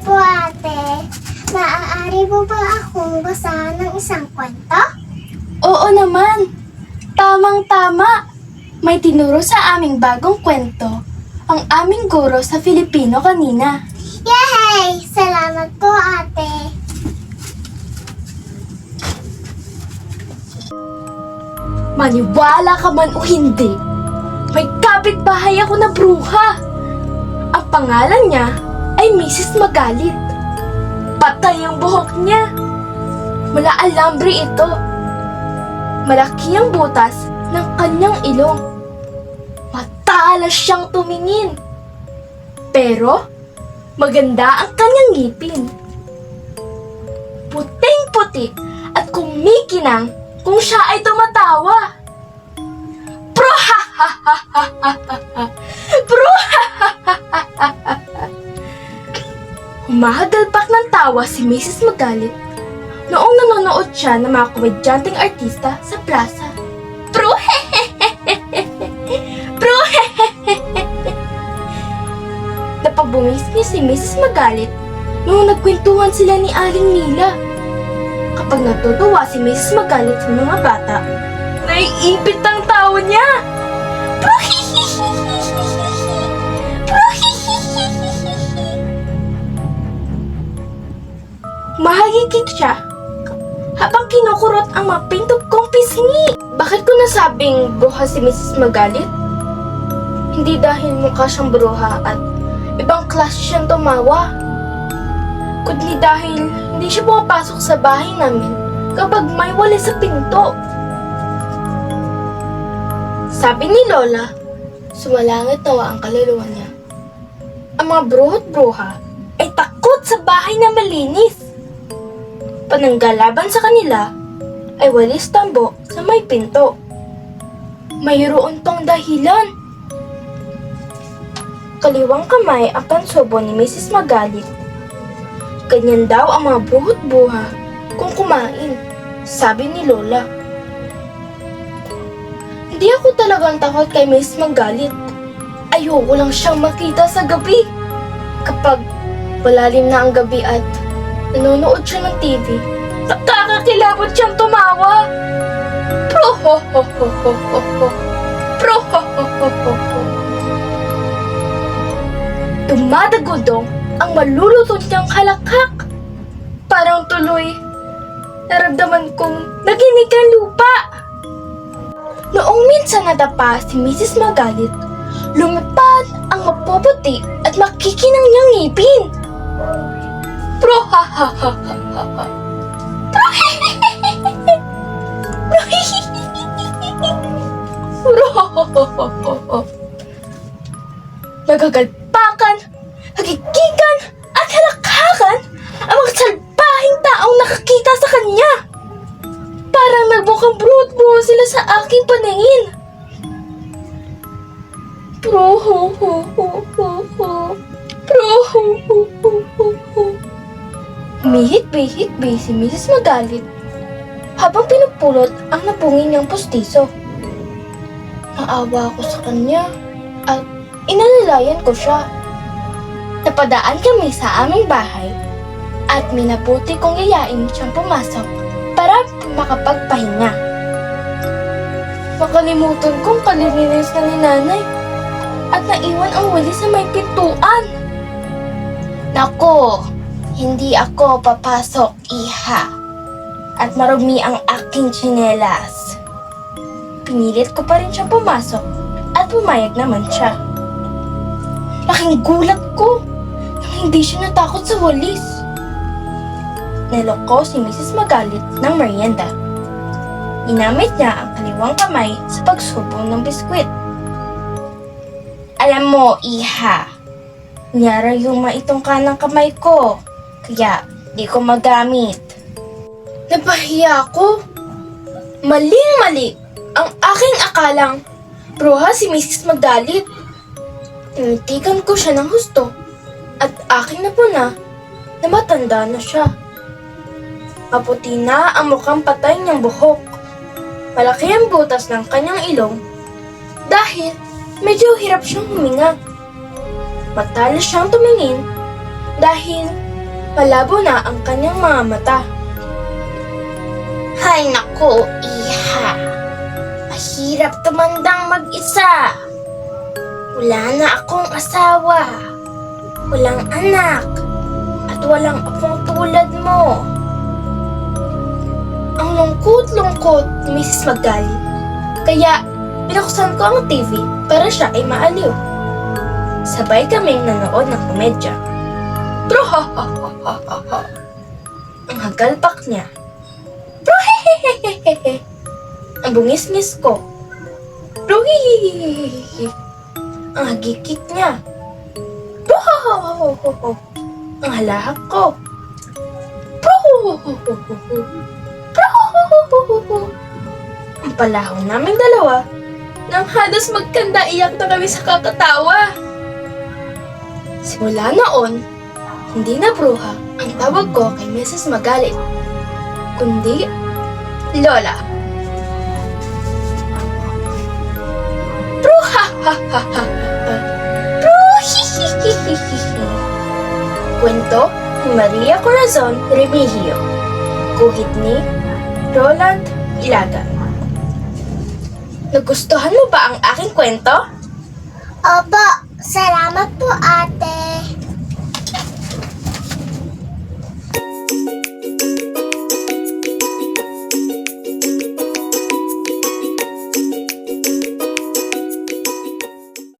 po, ate. Maaari po ba akong basahan ng isang kwento? Oo naman. Tamang-tama. May tinuro sa aming bagong kwento ang aming guro sa Filipino kanina. Yay! Salamat po, ate. Maniwala ka man o hindi, may kapitbahay ako na bruha. Ang pangalan niya ay Mrs. Magalit. Patay ang buhok niya. Mula alambre ito. Malaki ang butas ng kanyang ilong. Matalas siyang tumingin. Pero maganda ang kanyang ngipin. Puting-puti at kumikinang kung siya ay tumatawa. Pro ha ha ha ha ha ha. Pro ha ha ha ha ha ha. Humahagalpak ng tawa si Mrs. Magalit noong nanonood siya ng mga komedyanteng artista sa plaza. Pro he he he he he. Pro he he he he he. Napabungis niya si Mrs. Magalit noong nagkwentuhan sila ni Aling Mila. Kapag natutuwa si Mrs. Magalit sa mga bata, naiipit ang tao niya. Pro he he he he he. Pro he he he he he. Mahagikik siya habang kinukurot ang mga pintog kong pisngi. Bakit ko nasabing bruha si Mrs. Magalit? Hindi dahil mukha siyang bruha at ibang klase siyang tumawa, kundi dahil hindi siya pumapasok sa bahay namin kapag may wala sa pinto. Sabi ni Lola, sumalangit nawa ang kaluluwa niya. Ang mga bruha't bruha ay takot sa bahay na malinis. Pananggalaban sa kanila ay walis tambo sa may pinto. Mayroon tong dahilan. Kaliwang kamay ang pansubo ni Mrs. Magalit. Ganyan daw ang mga buhot buha kung kumain, sabi ni Lola. Hindi ako talagang takot kay Mrs. Magalit. Ayoko lang siyang makita sa gabi. Kapag palalim na ang gabi at nanonood siya ng TV, nakakakilabot siyang tumawa. Pro ho ho ho ho ho ho. Pro ho ho ho ho ho. Dumadagundong ang malulutod niyang halakhak. Parang tuloy, naramdaman kong naginig ang lupa. Noong minsan nadapa si Mrs. Magalit, lumipad ang mapuputi at makikinang niyang ngipin. Pro ha ha ha ha ha ha. Pro he he he he he. Pro he he he he he. Pro ho ho ho ho ho ho. Nagagalpakan, hagigigan at halakhakan ang mga salbahing taong nakakita sa kanya. Parang nagbukang bruhat-bruha sila sa aking paningin. Pro ho ho ho ho ho. Pro ho ho ho ho ho. Humihit-bihit-bih si Mrs. Magalit habang pinupulot ang napungin niyang pustiso. Naawa ako sa kanya at inalalayan ko siya. Napadaan kami sa aming bahay at minabuti kong yayain siyang pumasok para makapagpahinga. Makalimutan kong kalilinis na ni nanay at naiwan ang wali sa may pintuan. Nako! Hindi ako papasok, iha. At marumi ang aking tsinelas. Pinilit ko pa rin siyang pumasok at pumayag naman siya. Laking gulat ko nang hindi siya natakot sa walis. Niloko si Mrs. Magalit ng merienda. Inamit niya ang kaliwang kamay sa pagsubong ng biskwit. Alam mo, iha, nyara yung maitong kanang kamay ko. Kaya, di ko magamit. Napahiya ako. Maling-mali ang aking akalang bruha si Mrs. Magalit. Tinitigan ko siya ng husto at aking napuna na matanda na siya. Maputi na ang mukhang patay niyang buhok. Malaki ang butas ng kanyang ilong dahil medyo hirap siyang huminga. Matalas siyang tumingin dahil Malabo na ang kanyang mga mata. Hay naku, iha. Mahirap tumandang mag-isa. Wala na akong asawa. Walang anak. At walang apong tulad mo. Ang lungkot-lungkot ni Mrs. Magali. Kaya binuksan ko ang TV para siya ay maaliw. Sabay kaming nanood ng komedya. Pero ha. Ang hagalpak niya. Pero hehehehehe. Ang bungis-ngis ko. Pero hihihihihi. Ang hagikik niya. Pero ho. Ang halahak ko. Pero ho. Ang palahong naming dalawa nang halos magkanda iyak na kami sa kakatawa. Simula noon, hindi na bruha ang tawag ko kay Mrs. Magali, kundi Lola. Bruha. Kwento ni Maria Corazon Remigio. Guhit ni Roland Ilagan. Nagustuhan mo ba ang aking kwento? Opo, salamat po ate.